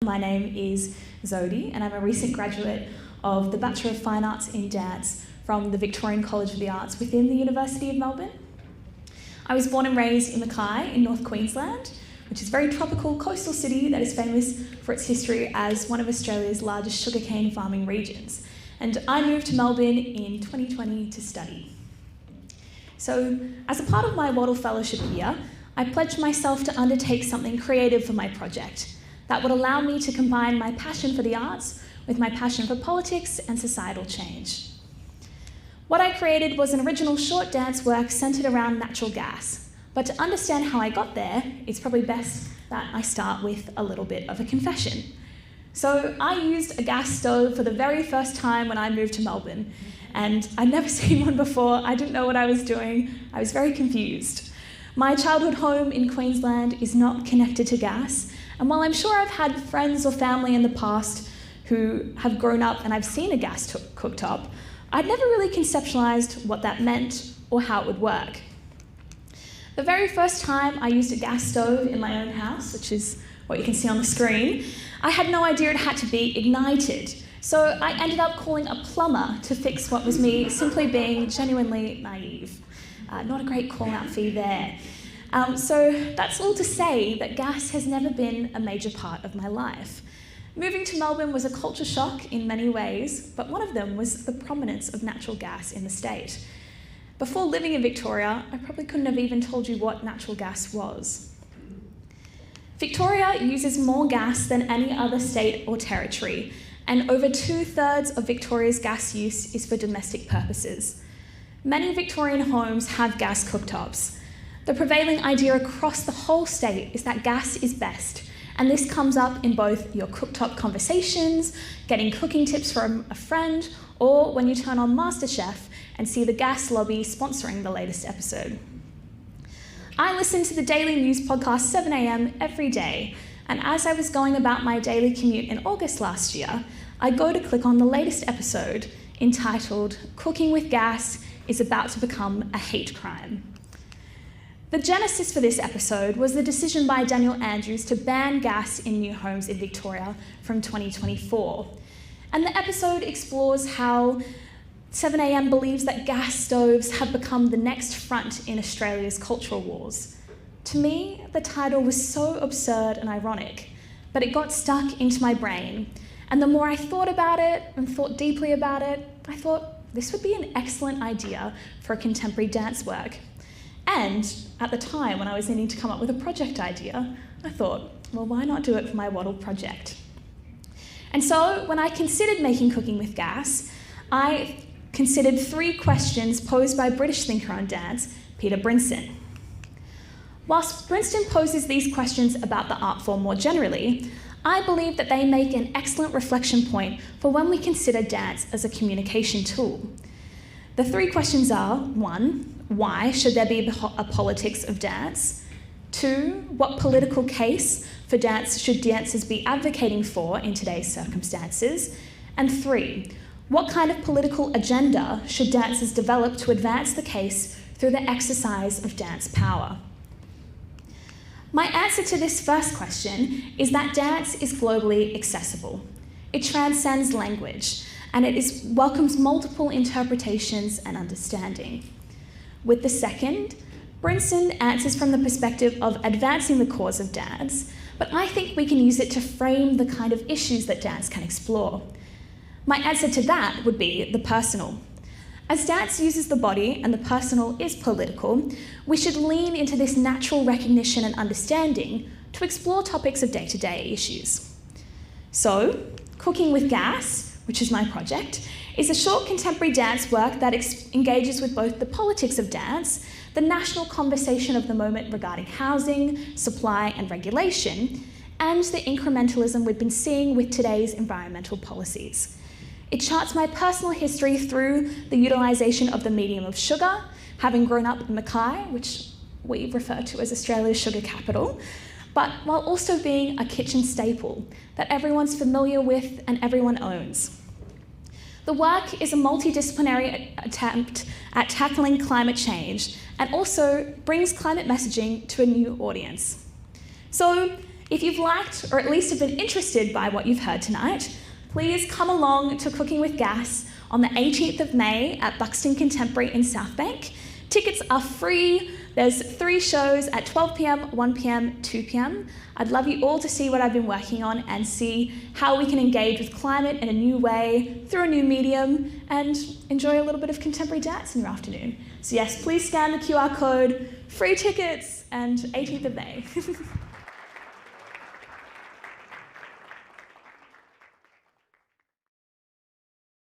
My name is Zodie and I'm a recent graduate of the Bachelor of Fine Arts in Dance from the Victorian College of the Arts within the University of Melbourne. I was born and raised in Mackay in North Queensland, which is a very tropical coastal city that is famous for its history as one of Australia's largest sugarcane farming regions. And I moved to Melbourne in 2020 to study. So, as a part of my Wattle Fellowship year, I pledged myself to undertake something creative for my project that would allow me to combine my passion for the arts with my passion for politics and societal change. What I created was an original short dance work centred around natural gas. But to understand how I got there, it's probably best that I start with a little bit of a confession. So I used a gas stove for the very first time when I moved to Melbourne, and I'd never seen one before. I didn't know what I was doing. I was very confused. My childhood home in Queensland is not connected to gas, and while I'm sure I've had friends or family in the past who have grown up and I've seen a gas cooktop, I'd never really conceptualised what that meant or how it would work. The very first time I used a gas stove in my own house, which is what you can see on the screen, I had no idea it had to be ignited. So I ended up calling a plumber to fix what was me simply being genuinely naive. Not a great call-out fee there. So that's all to say that gas has never been a major part of my life. Moving to Melbourne was a culture shock in many ways, but one of them was the prominence of natural gas in the state. Before living in Victoria, I probably couldn't have even told you what natural gas was. Victoria uses more gas than any other state or territory, and over 2/3 of Victoria's gas use is for domestic purposes. Many Victorian homes have gas cooktops. The prevailing idea across the whole state is that gas is best, and this comes up in both your cooktop conversations, getting cooking tips from a friend, or when you turn on MasterChef and see the gas lobby sponsoring the latest episode. I listen to the daily news podcast 7 a.m. every day, and as I was going about my daily commute in August last year, I go to click on the latest episode entitled "Cooking with Gas is about to become a hate crime." The genesis for this episode was the decision by Daniel Andrews to ban gas in new homes in Victoria from 2024. And the episode explores how 7am believes that gas stoves have become the next front in Australia's cultural wars. To me, the title was so absurd and ironic, but it got stuck into my brain. And the more I thought about it and thought deeply about it, I thought this would be an excellent idea for a contemporary dance work. And at the time, when I was needing to come up with a project idea, I thought, well, why not do it for my Wattle project? And so when I considered making Cooking with Gas, I considered 3 questions posed by British thinker on dance, Peter Brinson. Whilst Brinson poses these questions about the art form more generally, I believe that they make an excellent reflection point for when we consider dance as a communication tool. The 3 questions are: 1, why should there be a politics of dance? 2, what political case for dance should dancers be advocating for in today's circumstances? And 3, what kind of political agenda should dancers develop to advance the case through the exercise of dance power? My answer to this first question is that dance is globally accessible. It transcends language, and it welcomes multiple interpretations and understanding. With the second, Brinson answers from the perspective of advancing the cause of dance, but I think we can use it to frame the kind of issues that dance can explore. My answer to that would be the personal. As dance uses the body and the personal is political, we should lean into this natural recognition and understanding to explore topics of day-to-day issues. So, Cooking with Gas, which is my project, is a short contemporary dance work that engages with both the politics of dance, the national conversation of the moment regarding housing, supply and regulation, and the incrementalism we've been seeing with today's environmental policies. It charts my personal history through the utilisation of the medium of sugar, having grown up in Mackay, which we refer to as Australia's sugar capital, but while also being a kitchen staple that everyone's familiar with and everyone owns. The work is a multidisciplinary attempt at tackling climate change and also brings climate messaging to a new audience. So If you've liked or at least have been interested by what you've heard tonight, please come along to Cooking with Gas on the 18th of May at Buxton Contemporary in South Bank. Tickets are free. There's 3 shows at 12 p.m, 1 p.m, 2 p.m. I'd love you all to see what I've been working on and see how we can engage with climate in a new way, through a new medium, and enjoy a little bit of contemporary dance in your afternoon. So yes, please scan the QR code, free tickets, and 18th of May.